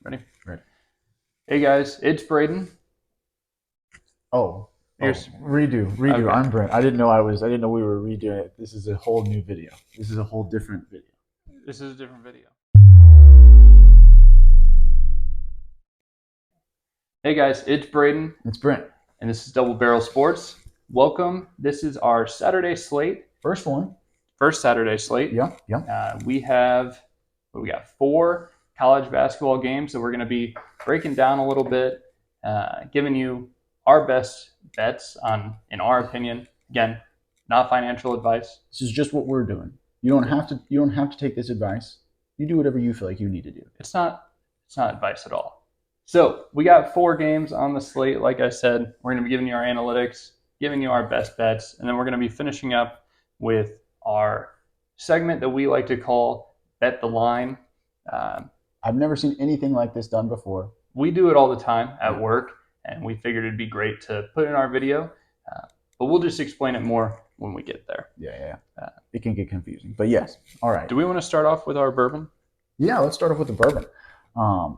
Ready? Ready. Hey guys, it's Braden. Oh, Here's redo. okay. I'm Brent. I didn't know we were redoing it. This is a whole new video. This is a whole different video. This is a different video. Hey guys, it's Braden, It's Brent. and this is Double Barrel Sports. Welcome. This is our Saturday slate. First one. First Saturday slate. Yeah. We have we got 4 college basketball games that we're going to be breaking down a little bit, giving you our best bets in our opinion. Again, not financial advice. This is just what we're doing. You don't have to take this advice. You do whatever you feel like you need to do. It's not advice at all. So we got 4 games on the slate. Like I said, we're going to be giving you our analytics, giving you our best bets, and then we're going to be finishing up with our segment that we like to call Bet the Line. I've never seen anything like this done before. We do it all the time at work, and we figured it'd be great to put in our video, but we'll just explain it more when we get there. Yeah. It can get confusing, but yes. All right. Do we want to start off with our bourbon? Yeah, let's start off with the bourbon.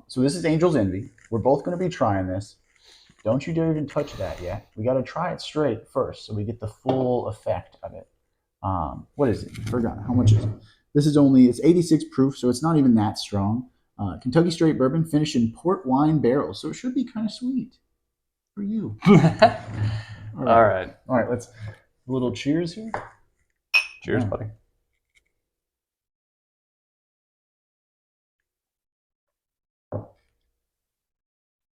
So this is Angel's Envy. We're both going to be trying this. Don't you dare even touch that yet. We got to try it straight first so we get the full effect of it. What is it? I forgot. How much is it? It's 86 proof, so it's not even that strong. Kentucky straight bourbon finished in port wine barrels, so it should be kind of sweet for you. All right. Let's a little cheers here. Cheers, buddy.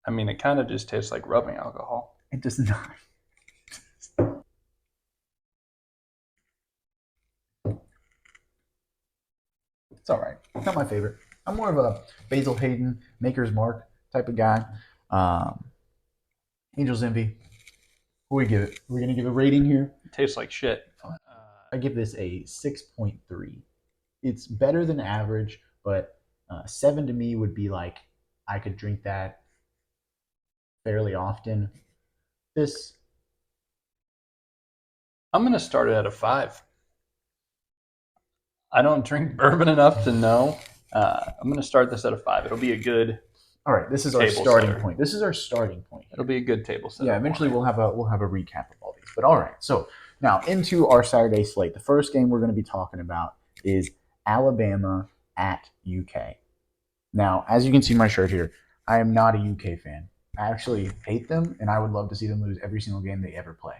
I mean, it kind of just tastes like rubbing alcohol. It does not. It's all right. Not my favorite. I'm more of a Basil Hayden, Maker's Mark type of guy. Angel's Envy. What do we give it? We're going to give a rating here. It tastes like shit. I give this a 6.3. It's better than average, but 7 to me would be like I could drink that fairly often. I'm going to start it at a 5. I don't drink bourbon enough to know. I'm going to start this at a 5. It'll be a good. All right, this is our starting point. This is our starting point. It'll be a good table setter. Yeah, eventually we'll have a recap of all these. But all right, so now into our Saturday slate. The first game we're going to be talking about is Alabama at UK. Now, as you can see my shirt here, I am not a UK fan. I actually hate them, and I would love to see them lose every single game they ever play.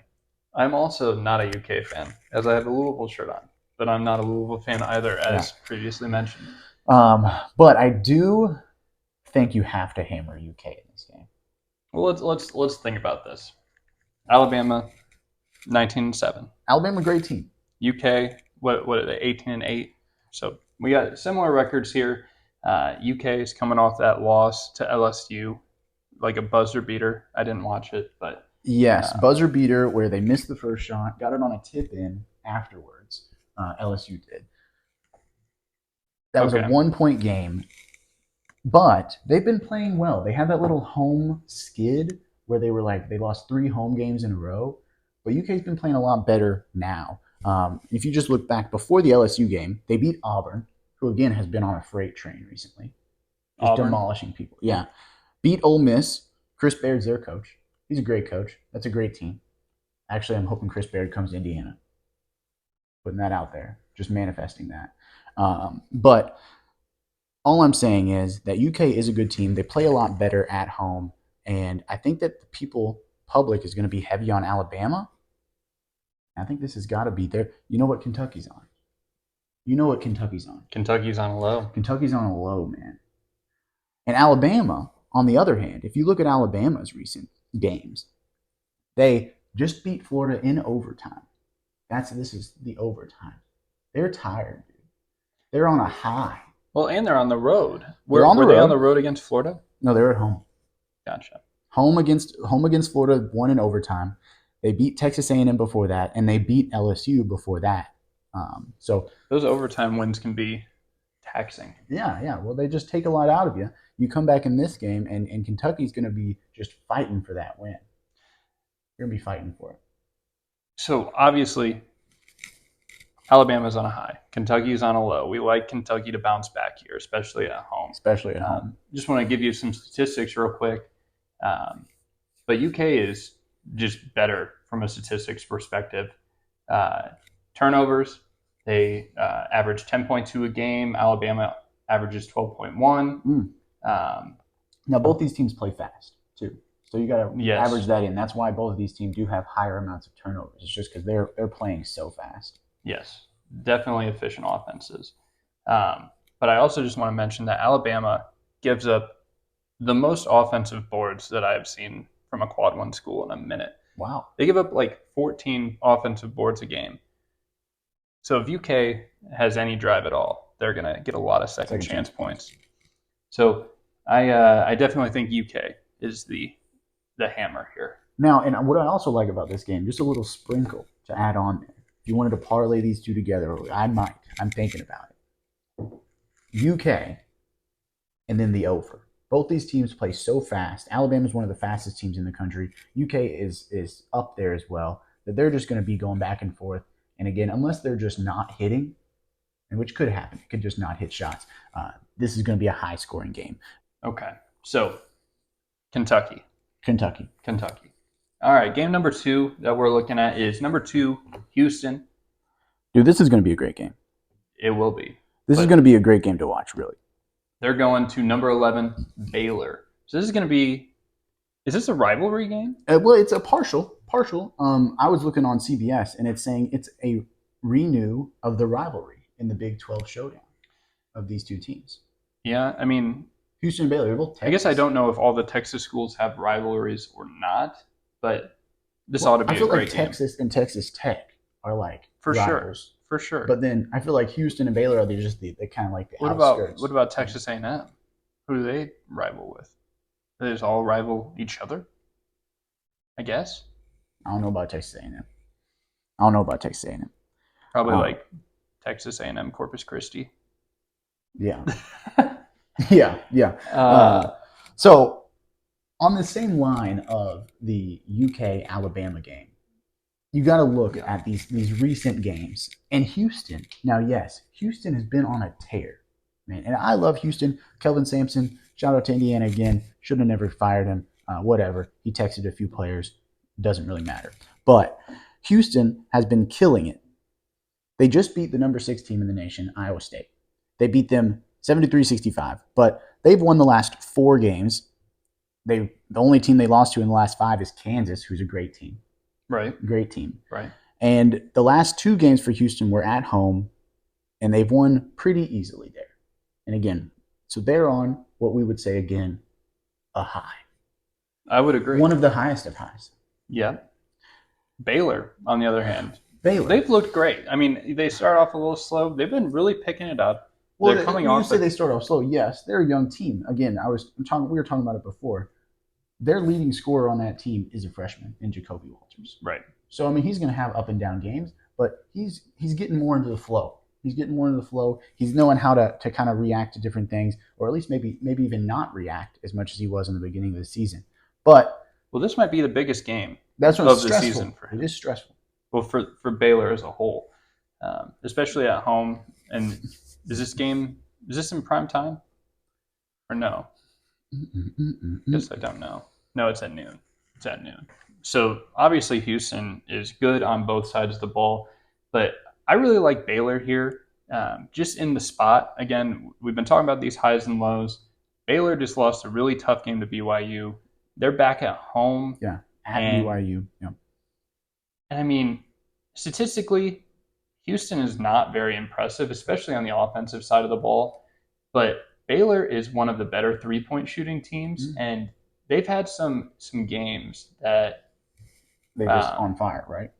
I'm also not a UK fan, as I have a Louisville shirt on. But I'm not a Louisville fan either, as previously mentioned. But I do think you have to hammer UK in this game. Well, let's think about this. Alabama, 19-7. Alabama, great team. UK, what are they? 18-8. So we got similar records here. UK is coming off that loss to LSU, like a buzzer beater. I didn't watch it, but yes, buzzer beater where they missed the first shot, got it on a tip in afterwards. LSU did. That was a 1-point game, but they've been playing well. They had that little home skid where they lost 3 home games in a row, but UK's been playing a lot better now. If you just look back before the LSU game, they beat Auburn, who again has been on a freight train recently, just demolishing people. Yeah, beat Ole Miss. Chris Baird's their coach. He's a great coach. That's a great team. Actually, I'm hoping Chris Baird comes to Indiana. Putting that out there, just manifesting that. But all I'm saying is that UK is a good team. They play a lot better at home, and I think that the public is going to be heavy on Alabama. I think this has got to be there. You know what Kentucky's on? Kentucky's on a low. Kentucky's on a low, man. And Alabama, on the other hand, if you look at Alabama's recent games, they just beat Florida in overtime. This is the overtime. They're tired, dude. They're on a high. Well, and they're on the road. Were they on the road against Florida? No, they're at home. Gotcha. Home against Florida, won in overtime. They beat Texas A&M before that, and they beat LSU before that. So those overtime wins can be taxing. Yeah. Well, they just take a lot out of you. You come back in this game, and Kentucky's going to be just fighting for that win. You're going to be fighting for it. So obviously, Alabama's on a high. Kentucky's on a low. We like Kentucky to bounce back here, especially at home. Especially at home. Just want to give you some statistics real quick. But UK is just better from a statistics perspective. Turnovers, they average 10.2 a game. Alabama averages 12.1. Now, both these teams play fast, too. So you got to Yes. average that in. That's why both of these teams do have higher amounts of turnovers. It's just because they're playing so fast. Yes, definitely efficient offenses. But I also just want to mention that Alabama gives up the most offensive boards that I have seen from a quad one school in a minute. Wow. They give up like 14 offensive boards a game. So if UK has any drive at all, they're going to get a lot of second chance points. So I definitely think UK is the hammer here. Now, and what I also like about this game, just a little sprinkle to add on there. If you wanted to parlay these two together, I might. I'm thinking about it. UK and then the over. Both these teams play so fast. Alabama is one of the fastest teams in the country. UK is up there as well. That they're just going to be going back and forth. And again, unless they're just not hitting, and which could happen, it could just not hit shots. This is going to be a high-scoring game. Okay, so Kentucky. All right, game number 2 that we're looking at is number 2, Houston. Dude, this is going to be a great game. It will be. This is going to be a great game to watch, really. They're going to number 11, Baylor. So this is going to be – is this a rivalry game? Well, it's a partial. I was looking on CBS, and it's saying it's a renew of the rivalry in the Big 12 showdown of these two teams. Yeah, I mean – Houston and Baylor, they're both Texas. I guess I don't know if all the Texas schools have rivalries or not, but this ought to be a great game. I feel like Texas and Texas Tech are like for rivals. For sure. But then I feel like Houston and Baylor are just the kind of like the outskirts. What about Texas A&M? Who do they rival with? Do they just all rival each other? I guess. I don't know about Texas A&M. Probably like Texas A&M Corpus Christi. Yeah. Yeah. So on the same line of the UK Alabama game, you got to look at these recent games. And Houston, now yes, Houston has been on a tear, man. And I love Houston. Kelvin Sampson, shout out to Indiana again. Should have never fired him. Whatever. He texted a few players. Doesn't really matter. But Houston has been killing it. They just beat the number 6 team in the nation, Iowa State. They beat them 73-65. But they've won the last 4 games. The only team they lost to in the last 5 is Kansas, who's a great team. Right. Great team. Right. And the last 2 games for Houston were at home, and they've won pretty easily there. And again, so they're on what we would say, again, a high. I would agree. One of the highest of highs. Yeah. Baylor, on the other hand. They've looked great. I mean, they start off a little slow. They've been really picking it up. Well, they're coming off. You say they start off slow. Yes, they're a young team. Again, we were talking about it before. Their leading scorer on that team is a freshman in Jacoby Walters. Right. So I mean, he's going to have up and down games, but he's getting more into the flow. He's knowing how to kind of react to different things, or at least maybe even not react as much as he was in the beginning of the season. But this might be the biggest game of the season for him. It is stressful. Well, for Baylor as a whole, especially at home. And is this in prime time or no? Guess I don't know. No, it's at noon. So obviously Houston is good on both sides of the ball, but I really like Baylor here, just in the spot. Again, we've been talking about these highs and lows. Baylor just lost a really tough game to BYU. They're back at home. Yeah, at BYU. Yeah. And I mean, statistically, Houston is not very impressive, especially on the offensive side of the ball. But Baylor is one of the better three-point shooting teams, and they've had some games that they're just on fire, right?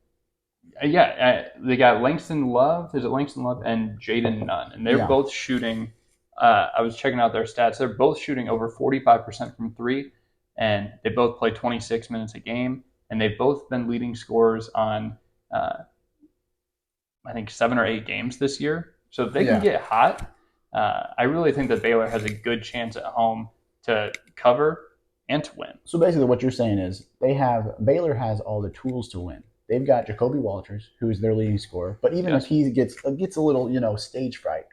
Yeah, they got Langston Love. Is it Langston Love and Jaden Nunn? And they're both shooting. I was checking out their stats. They're both shooting over 45% from 3, and they both play 26 minutes a game. And they've both been leading scorers on, I think, 7 or 8 games this year. So if they can get hot, I really think that Baylor has a good chance at home to cover and to win. So basically what you're saying is Baylor has all the tools to win. they've got Jacoby Walters, who is their leading scorer. But even if he gets a little, stage fright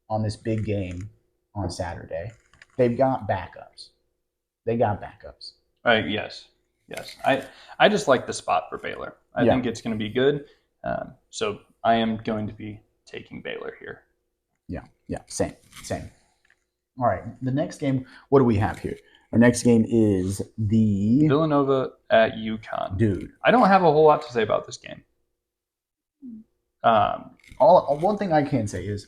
on this big game on Saturday, they've got backups. They got backups. Yes. I just like the spot for Baylor. I think it's going to be good. So I am going to be taking Baylor here. Yeah, same. All right, the next game, what do we have here? Our next game is the Villanova at UConn. Dude. I don't have a whole lot to say about this game. One thing I can say is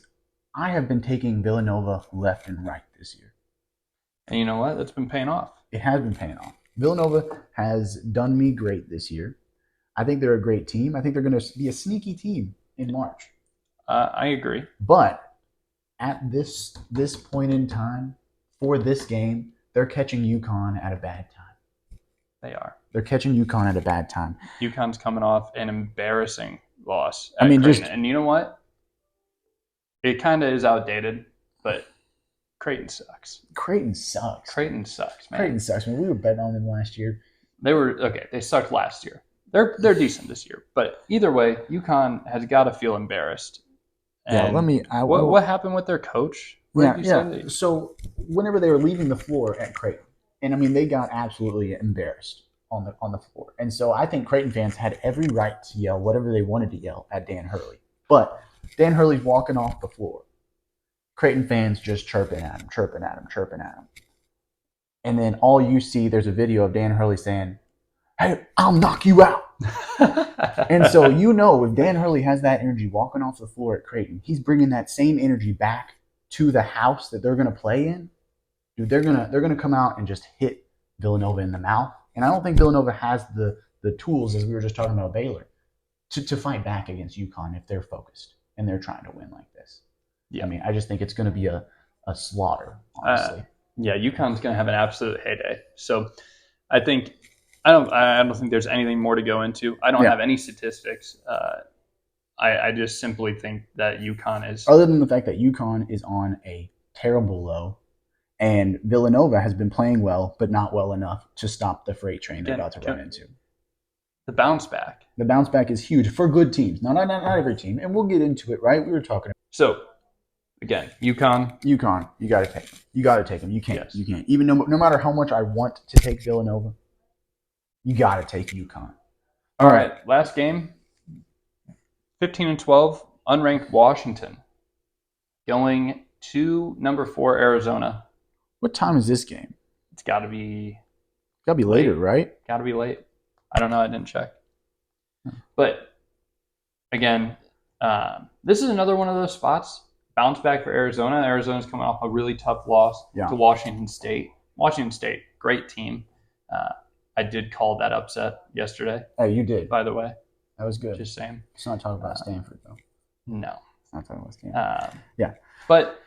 I have been taking Villanova left and right this year. And you know what? That's been paying off. It has been paying off. Villanova has done me great this year. I think they're a great team. I think they're going to be a sneaky team in March. I agree. But at this point in time, for this game, they're catching UConn at a bad time. They are. They're catching UConn at a bad time. UConn's coming off an embarrassing loss. And you know what? It kind of is outdated, but Creighton sucks. Creighton sucks, man. Creighton sucks. We were betting on them last year. They sucked last year. They're decent this year. But either way, UConn has got to feel embarrassed. And what happened with their coach? So whenever they were leaving the floor at Creighton, and they got absolutely embarrassed on the floor. And so I think Creighton fans had every right to yell whatever they wanted to yell at Dan Hurley. But Dan Hurley's walking off the floor. Creighton fans just chirping at him. And then all you see, there's a video of Dan Hurley saying, "Hey, I'll knock you out." And so if Dan Hurley has that energy walking off the floor at Creighton, he's bringing that same energy back to the house that they're going to play in. Dude, they're gonna come out and just hit Villanova in the mouth. And I don't think Villanova has the tools, as we were just talking about Baylor, to fight back against UConn if they're focused and they're trying to win like this. Yeah. I just think it's going to be a slaughter, honestly. UConn's going to have an absolute heyday. So I think I don't think there's anything more to go into. I don't have any statistics. I just simply think that UConn is, other than the fact that UConn is on a terrible low, and Villanova has been playing well, but not well enough to stop the freight train they're about to run into. The bounce back. The bounce back is huge for good teams. Not every team, and we'll get into it. Right? We were talking. So again, UConn, you got to take them. You got to take them. You can't. Yes. You can't. Even no matter how much I want to take Villanova, you got to take UConn. All right, last game. 15-12, unranked Washington going to number 4 Arizona. What time is this game? It's got to be later, right? Got to be late. I don't know. I didn't check. But again, this is another one of those spots. Bounce back for Arizona. Arizona's coming off a really tough loss to Washington State. Washington State, great team. I did call that upset yesterday. Oh, you did? By the way. That was good. Just saying. It's not talking about Stanford, though. No. It's not talking about Stanford. But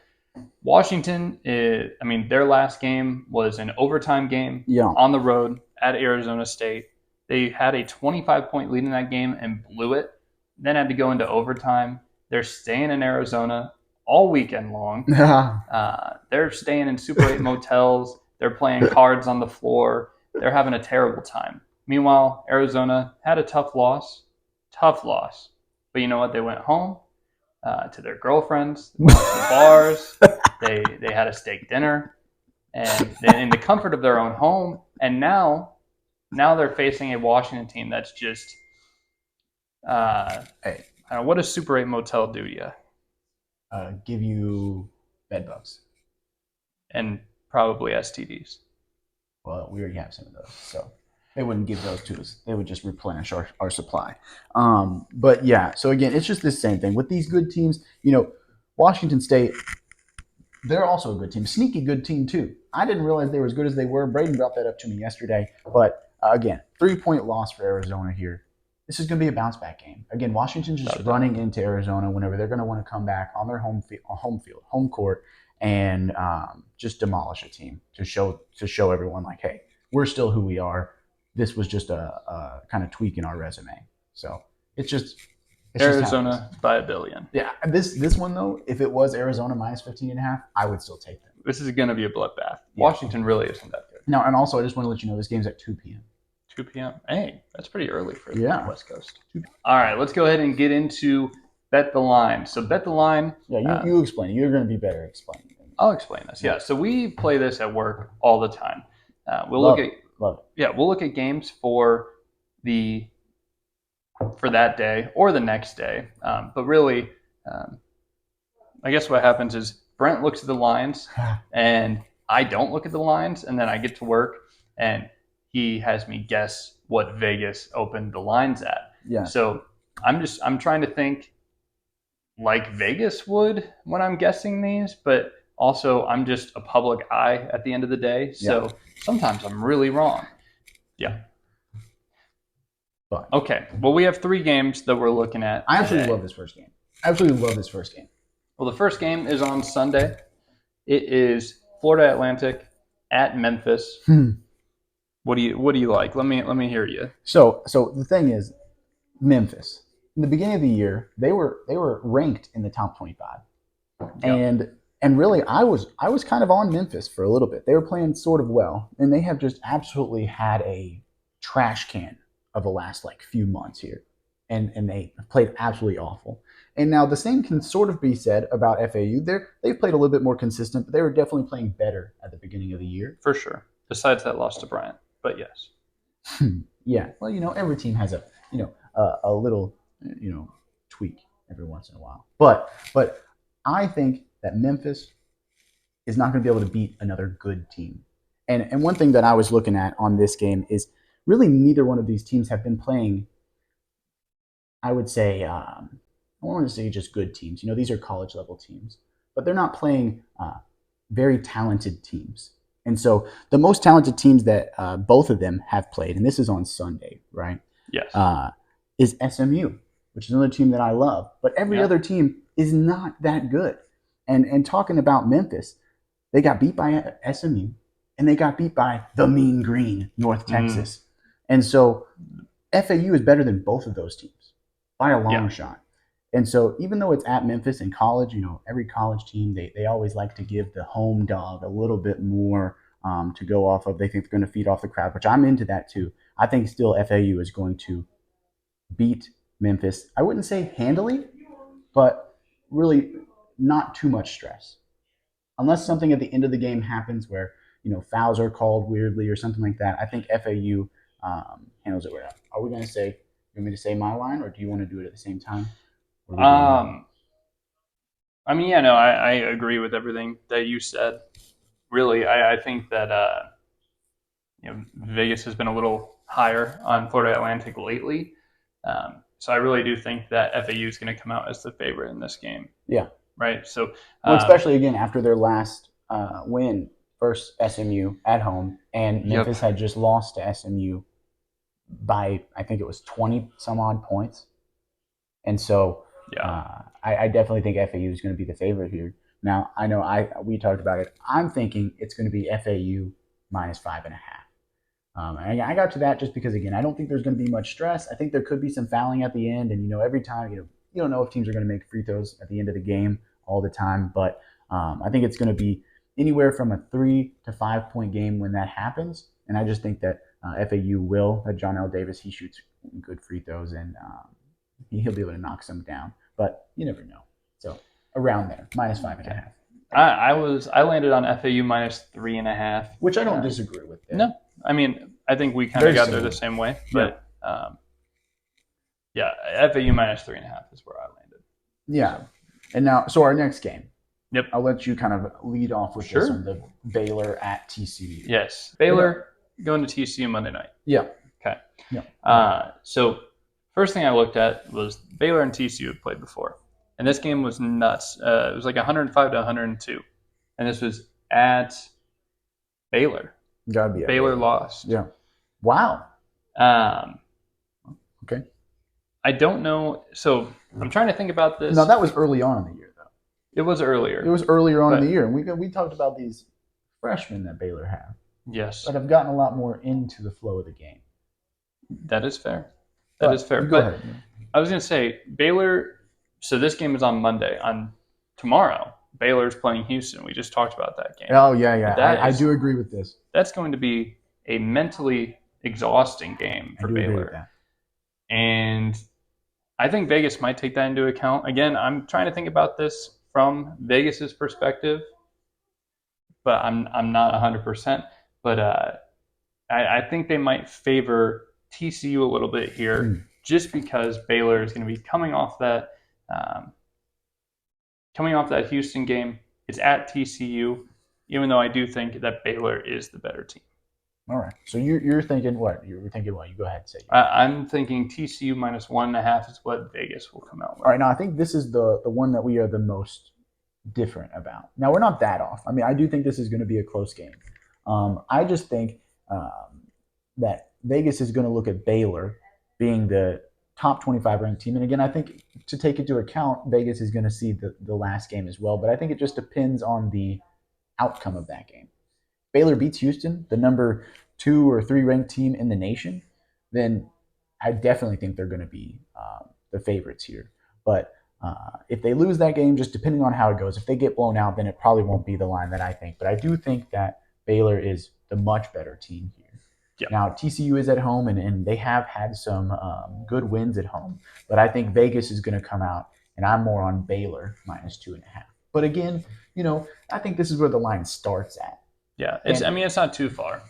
Washington, their last game was an overtime game on the road at Arizona State. They had a 25-point lead in that game and blew it, then had to go into overtime. They're staying in Arizona all weekend long. They're staying in Super 8 motels. They're playing cards on the floor. They're having a terrible time. Meanwhile, Arizona had a tough loss. But you know what? They went home to their girlfriends, went to the bars. They had a steak dinner, and in the comfort of their own home. And now they're facing a Washington team that's just, what does Super 8 motel do to you? Give you bed bugs. And probably STDs. Well, we already have some of those, so they wouldn't give those to us. They would just replenish our supply. So again, it's just the same thing. With these good teams, Washington State, they're also a good team. Sneaky good team, too. I didn't realize they were as good as they were. Braden brought that up to me yesterday. But, again, 3-point loss for Arizona here. This is going to be a bounce-back game. Again, Washington's just running into Arizona whenever they're going to want to come back on their home court, and just demolish a team to show everyone, like, hey, we're still who we are. This was just a kind of tweak in our resume. So it's Arizona by a billion. Yeah, this one, though, if it was Arizona minus 15.5, I would still take them. This is going to be a bloodbath. Washington really isn't that good. No, and also I just want to let you know this game's at 2 p.m. 2 p.m. Hey, that's pretty early for the Yeah. West Coast. All right, let's go ahead and get into bet the line. So bet the line. Yeah, you explain. You're going to be better explaining. I'll explain this. Yeah, so we play this at work all the time. Love it. Yeah, we'll look at games for that day or the next day. But really, I guess what happens is Brent looks at the lines and I don't look at the lines, and then I get to work and he has me guess what Vegas opened the lines at. Yeah. So I'm trying to think like Vegas would when I'm guessing these, but also I'm just a public eye at the end of the day. So sometimes I'm really wrong. Yeah. But okay. Well, we have 3 games that we're looking at. I absolutely love this first game. Well, the first game is on Sunday. It is Florida Atlantic at Memphis. What do you like? Let me hear you. So the thing is, Memphis. In the beginning of the year, they were ranked in the top 25, and really, I was kind of on Memphis for a little bit. They were playing sort of well, and they have just absolutely had a trash can of the last few months here, and they played absolutely awful. And now the same can sort of be said about FAU. They've played a little bit more consistent, but they were definitely playing better at the beginning of the year. For sure. Besides that loss to Bryant, but yes. Yeah. Well, every team has a little tweak every once in a while. But I think that Memphis is not going to be able to beat another good team. And one thing that I was looking at on this game is really neither one of these teams have been playing, I would say, I don't want to say just good teams. These are college level teams, but they're not playing very talented teams. And so the most talented teams that both of them have played, and this is on Sunday, right? Yes. Is SMU, which is another team that I love. But every other team is not that good. And talking about Memphis, they got beat by SMU, and they got beat by the Mean Green, North Texas. And so FAU is better than both of those teams by a long shot. And so even though it's at Memphis in college, every college team, they always like to give the home dog a little bit more to go off of. They think they're going to feed off the crowd, which I'm into that too. I think still FAU is going to beat Memphis. I wouldn't say handily, but really not too much stress. Unless something at the end of the game happens where, fouls are called weirdly or something like that, I think FAU handles it well. Are we going to say, you want me to say my line, or do you want to do it at the same time? I agree with everything that you said. Really, I think that Vegas has been a little higher on Florida Atlantic lately. So I really do think that FAU is going to come out as the favorite in this game. Yeah. Right. So, especially again after their last win versus SMU at home, and Memphis had just lost to SMU by, I think it was 20 some odd points. And so I definitely think FAU is going to be the favorite here. Now, I know we talked about it. I'm thinking it's going to be FAU minus 5.5. And I got to that just because, again, I don't think there's going to be much stress. I think there could be some fouling at the end. And, every time, you don't know if teams are going to make free throws at the end of the game all the time. But I think it's going to be anywhere from a 3 to 5 point game when that happens. And I just think that FAU will. That John L. Davis, he shoots good free throws, and he'll be able to knock some down. But you never know. So around there, minus 5.5. I landed on FAU minus 3.5, which I don't disagree with. There. No, I think we kind of got there the same way, but FAU minus 3.5 is where I landed. Yeah, and now so our next game. Yep, I'll let you kind of lead off with this one, the Baylor at TCU. Yes, Baylor going to TCU Monday night. Yeah. Okay. Yeah. So first thing I looked at was Baylor and TCU had played before. And this game was nuts. It was like 105 to 102. And this was at Baylor. Gotta be Baylor lost. Yeah. Wow. Okay. I don't know. So I'm trying to think about this. No, that was early on in the year, though. It was earlier. It was earlier on in the year. And we talked about these freshmen that Baylor have. Yes. That have gotten a lot more into the flow of the game. That is fair. That is fair. Go ahead. I was going to say, Baylor, so this game is on Monday. On tomorrow, Baylor's playing Houston. We just talked about that game. Oh, yeah. I do agree with this. That's going to be a mentally exhausting game for Baylor. And I think Vegas might take that into account. Again, I'm trying to think about this from Vegas's perspective, but I'm not 100%. But I think they might favor TCU a little bit here, just because Baylor is going to be um, coming off that Houston game. It's at TCU, even though I do think that Baylor is the better team. All right. So you're thinking what? You're thinking what? You go ahead and say. I'm thinking TCU minus 1.5 is what Vegas will come out with. All right. Now I think this is the one that we are the most different about. Now we're not that off. I mean, I do think this is going to be a close game. I just think that Vegas is going to look at Baylor being the top 25 ranked team. And again, I think to take into account, Vegas is going to see the last game as well. But I think it just depends on the outcome of that game. Baylor beats Houston, the number 2 or 3 ranked team in the nation, then I definitely think they're going to be the favorites here. But if they lose that game, just depending on how it goes, if they get blown out, then it probably won't be the line that I think. But I do think that Baylor is the much better team here. Yep. Now, TCU is at home, and they have had some good wins at home. But I think Vegas is going to come out, and I'm more on Baylor minus 2.5. But again, I think this is where the line starts at. Yeah, it's not too far.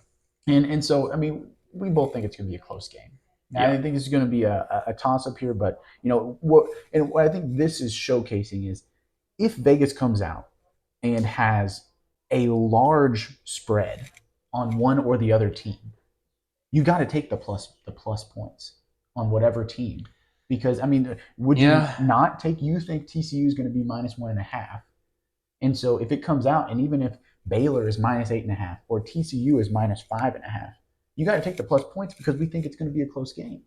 And so, I mean, we both think it's going to be a close game. Yeah. I think it's going to be a toss-up here. But, what I think this is showcasing is if Vegas comes out and has a large spread on one or the other team, you got to take the plus points on whatever team. Because, I mean, would you not take – you think TCU is going to be minus 1.5. And so if it comes out, and even if Baylor is minus 8.5 or TCU is minus 5.5, you got to take the plus points because we think it's going to be a close game.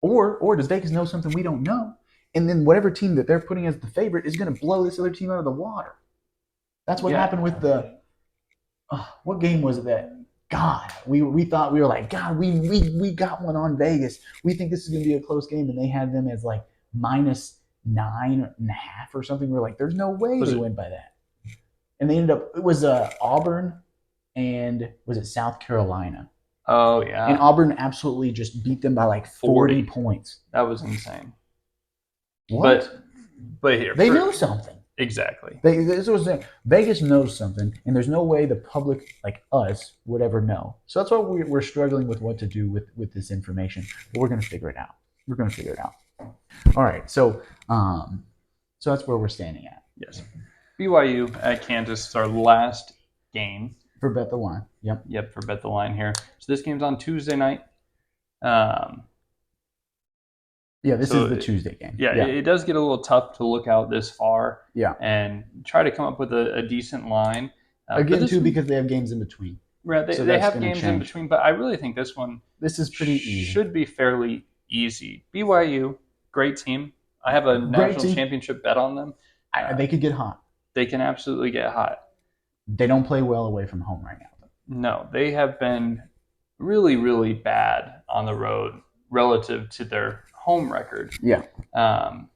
Or does Vegas know something we don't know? And then whatever team that they're putting as the favorite is going to blow this other team out of the water. That's what happened with what game was it that? God, we thought, we were like, God, we got one on Vegas. We think this is going to be a close game, and they had them as like minus 9.5 or something. We're like, there's no way they win by that. And they ended up, it was Auburn and was it South Carolina? Oh, yeah. And Auburn absolutely just beat them by like 40 points. That was insane. What? But here. They knew something. Exactly. Vegas knows something, and there's no way the public like us would ever know. So that's why we're struggling with what to do with this information. But we're going to figure it out. All right. So that's where we're standing at. Yes. BYU at Kansas is our last game. For Bet the Line. Yep, for Bet the Line here. So this game's on Tuesday night. This is the Tuesday game. Yeah, it does get a little tough to look out this far. Yeah. And try to come up with a decent line. Again, too, because they have games in between. Right, they have games in between, but I really think this one is pretty easy. Should be fairly easy. BYU, great team. I have a national championship bet on them. They could get hot. They can absolutely get hot. They don't play well away from home right now. No, they have been really, really bad on the road relative to their home record. Yeah. And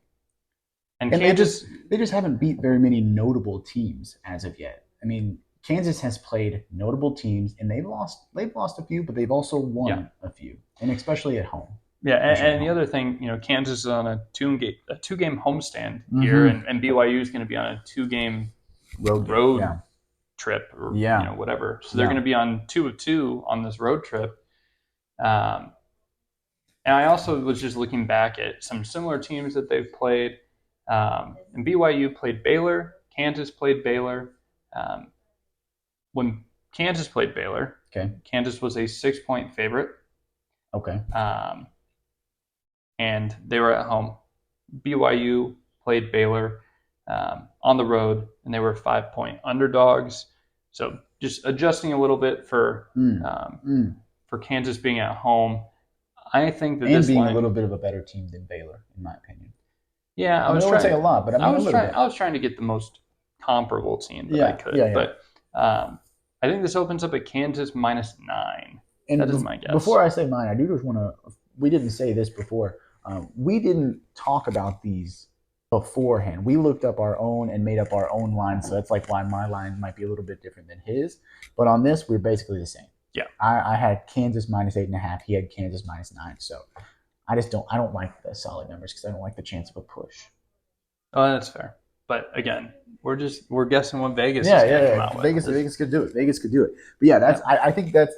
Kansas, they just haven't beat very many notable teams as of yet. I mean, Kansas has played notable teams, and they've lost a few, but they've also won a few, and especially at home. Yeah, and the other thing, Kansas is on a two-game homestand here, and BYU is going to be on a 2-game road trip or whatever. So they're going to be on 2 of 2 on this road trip. And I also was just looking back at some similar teams that they've played. And BYU played Baylor. Kansas played Baylor. When Kansas played Baylor, Kansas was a 6-point favorite. Okay. And they were at home. BYU played Baylor on the road, and they were 5-point underdogs. So just adjusting a little bit for Kansas being at home. I think that this being a little bit of a better team than Baylor, in my opinion. Yeah, I wouldn't say a lot, but I was trying to get the most comparable team that I could. Yeah. But I think this opens up at Kansas minus 9. And that is my guess. Before I say mine, I do just want to. We didn't say this before. We didn't talk about these beforehand. We looked up our own and made up our own line, so that's like why my line might be a little bit different than his. But on this, we're basically the same. Yeah. I had Kansas minus 8.5. He had Kansas minus 9. So I don't like the solid numbers because I don't like the chance of a push. Oh, that's fair. But again, we're guessing what Vegas is Yeah, going yeah, to come yeah. out with. Vegas could do it. Vegas could do it. But yeah, Yeah. I think that's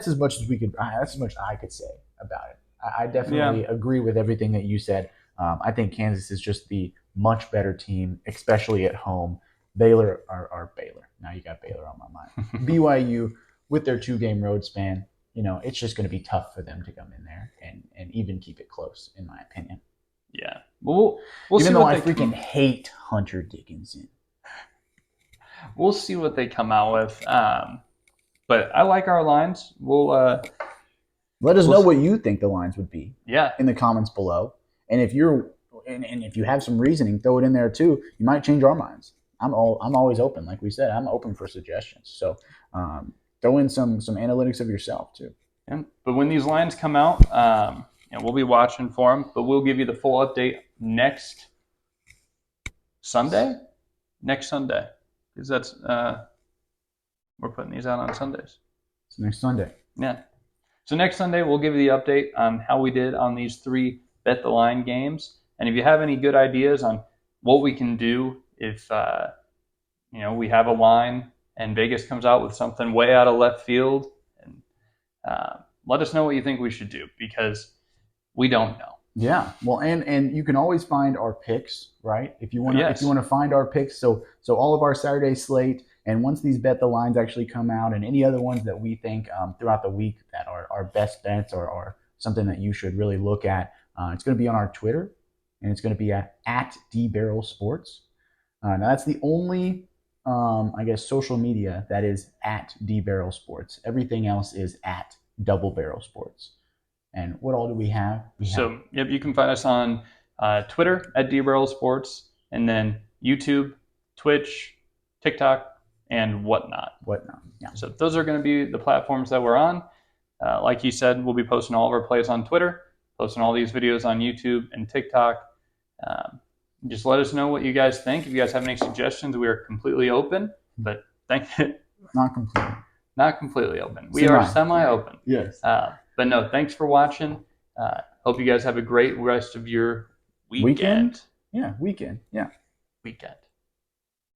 as much as we could. That's as much I could say about it. I Yeah. definitely agree with everything that you said. I think Kansas is just the much better team, especially at home. Baylor are Baylor. Now you got Baylor on my mind. BYU with their 2 game road span, it's just going to be tough for them to come in there and even keep it close, in my opinion. Yeah. We'll Even see though what I they freaking hate Hunter Dickinson. we'll see what they come out with. But I like our lines. Let us know We'll what you think the lines would be yeah. in the comments below. And if if you have some reasoning, throw it in there too. You might change our minds. I'm always open. Like we said, I'm open for suggestions. So throw in some analytics of yourself too. Yeah. But when these lines come out, we'll be watching for them. But we'll give you the full update next Sunday. Next Sunday, because that's we're putting these out on Sundays. It's next Sunday. Yeah. So next Sunday, we'll give you the update on how we did on these 3 bet the line games. And if you have any good ideas on what we can do if we have a line and Vegas comes out with something way out of left field, and let us know what you think we should do, because we don't know. Yeah, well, and you can always find our picks, right? If you want to, Yes. if you want to find our picks, so all of our Saturday slate, and once these bet the lines actually come out, and any other ones that we think throughout the week that are our best bets or something that you should really look at, it's going to be on our Twitter, and it's going to be at dbarrelsports. Now that's the only, I guess, social media that is at dbarrelsports. Everything else is at double barrel sports. And what all do we have? Yep, you can find us on Twitter at dbarrel sports, and then YouTube, Twitch, TikTok, and whatnot. Yeah. So those are going to be the platforms that we're on. Like you said, we'll be posting all of our plays on Twitter, posting all these videos on YouTube and TikTok. Just let us know what you guys think. If you guys have any suggestions, we are completely open. But Not completely. Not completely open. We are semi-open. Yes. But no, thanks for watching. Hope you guys have a great rest of your weekend. Yeah, weekend. Yeah. Weekend.